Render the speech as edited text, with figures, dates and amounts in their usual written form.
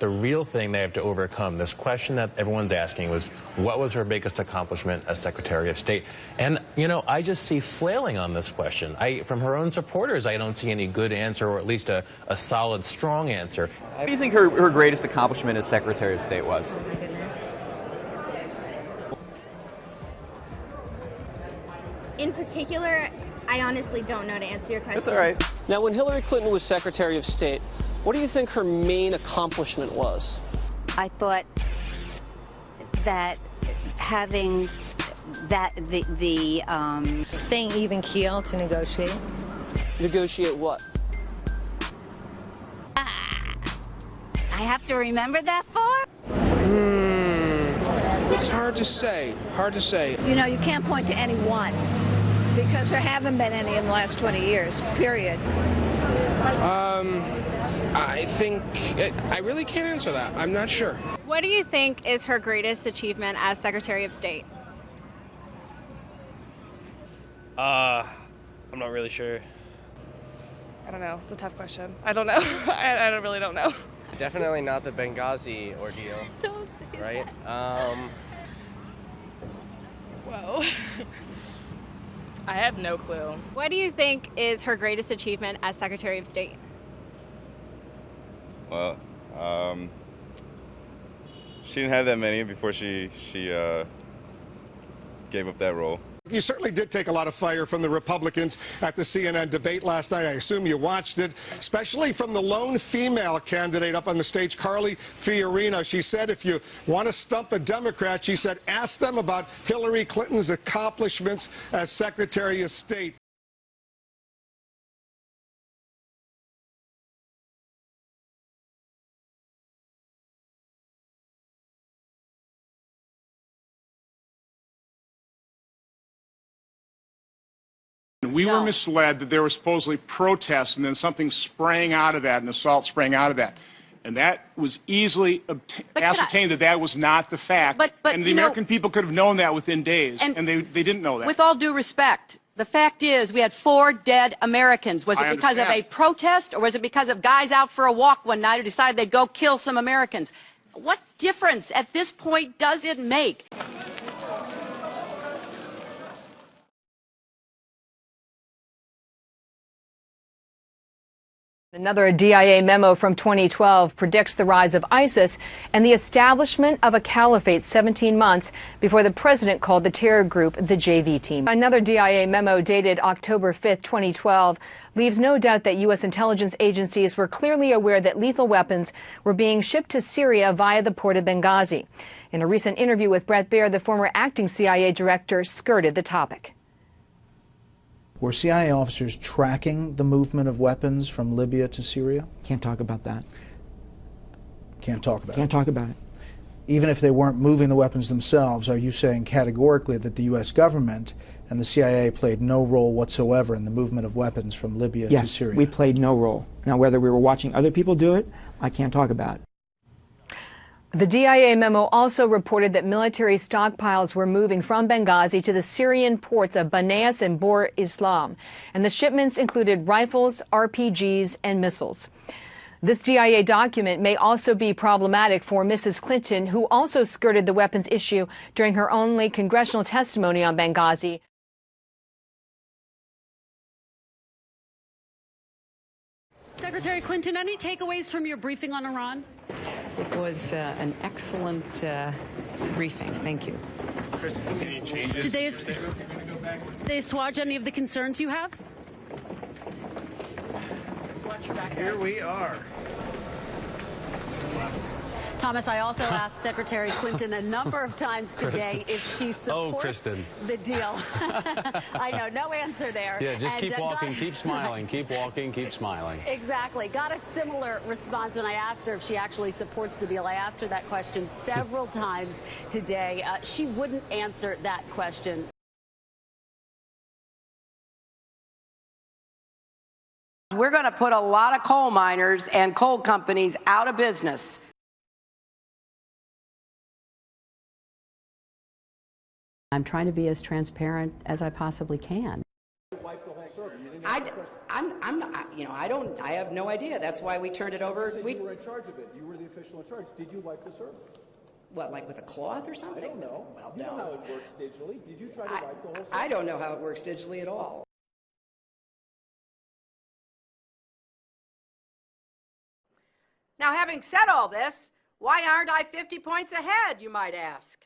the real thing they have to overcome, this question that everyone's asking was, what was her biggest accomplishment as Secretary of State? And, you know, I just see flailing on this question. From her own supporters, I don't see any good answer, or at least a solid, strong answer. What do you think her greatest accomplishment as Secretary of State was? Oh, my goodness. In particular, I honestly don't know to answer your question. That's all right. Now, when Hillary Clinton was Secretary of State, what do you think her main accomplishment was? I thought that having staying even keel to negotiate. Negotiate what? I have to remember that far? It's hard to say. Hard to say. You know, you can't point to any one because there haven't been any in the last 20 years, period. I think I really can't answer that. I'm not sure. What do you think is her greatest achievement as Secretary of State? I'm not really sure. I don't know. It's a tough question. I don't know. I really don't know. Definitely not the Benghazi ordeal. Don't say right? Whoa. I have no clue. What do you think is her greatest achievement as Secretary of State? Well, she didn't have that many before she gave up that role. You certainly did take a lot of fire from the Republicans at the CNN debate last night. I assume you watched it, especially from the lone female candidate up on the stage, Carly Fiorina. She said if you want to stump a Democrat, she said, ask them about Hillary Clinton's accomplishments as Secretary of State. We were misled that there were supposedly protests and then something sprang out of that, an assault sprang out of that. And that was easily ascertained that was not the fact. And the American people could have known that within days, and they didn't know that. With all due respect, the fact is we had 4 dead Americans. Was it because of a protest, or was it because of guys out for a walk one night who decided they'd go kill some Americans? What difference at this point does it make? Another DIA memo from 2012 predicts the rise of ISIS and the establishment of a caliphate 17 months before the president called the terror group the JV Team. Another DIA memo dated October 5, 2012 leaves no doubt that U.S. intelligence agencies were clearly aware that lethal weapons were being shipped to Syria via the port of Benghazi. In a recent interview with Bret Baier, the former acting CIA director skirted the topic. Were CIA officers tracking the movement of weapons from Libya to Syria? Can't talk about that. Can't talk about it. Can't talk about it. Even if they weren't moving the weapons themselves, are you saying categorically that the U.S. government and the CIA played no role whatsoever in the movement of weapons from Libya to Syria? Yes, we played no role. Now, whether we were watching other people do it, I can't talk about. The DIA memo also reported that military stockpiles were moving from Benghazi to the Syrian ports of Banias and Bor Islam, and the shipments included rifles, RPGs, and missiles. This DIA document may also be problematic for Mrs. Clinton, who also skirted the weapons issue during her only congressional testimony on Benghazi. Secretary Clinton, any takeaways from your briefing on Iran? It was an excellent briefing. Thank you. Any changes? Did they assuage any of the concerns you have? Here we are. Thomas, I also asked Secretary Clinton a number of times today if she supports the deal. I know, no answer there. Yeah, just keep walking, keep smiling, keep walking, keep smiling. Exactly. Got a similar response when I asked her if she actually supports the deal. I asked her that question several times today. She wouldn't answer that question. We're going to put a lot of coal miners and coal companies out of business. I'm trying to be as transparent as I possibly can. I'm not, you know, I have no idea. That's why we turned it over. You were in charge of it. You were the official in charge. Did you wipe the server? What, like with a cloth or something? I don't know. Well, you no. know how it works digitally. Did you try to wipe the whole server? I don't know how it works digitally at all. Now, having said all this, why aren't I 50 points ahead, you might ask?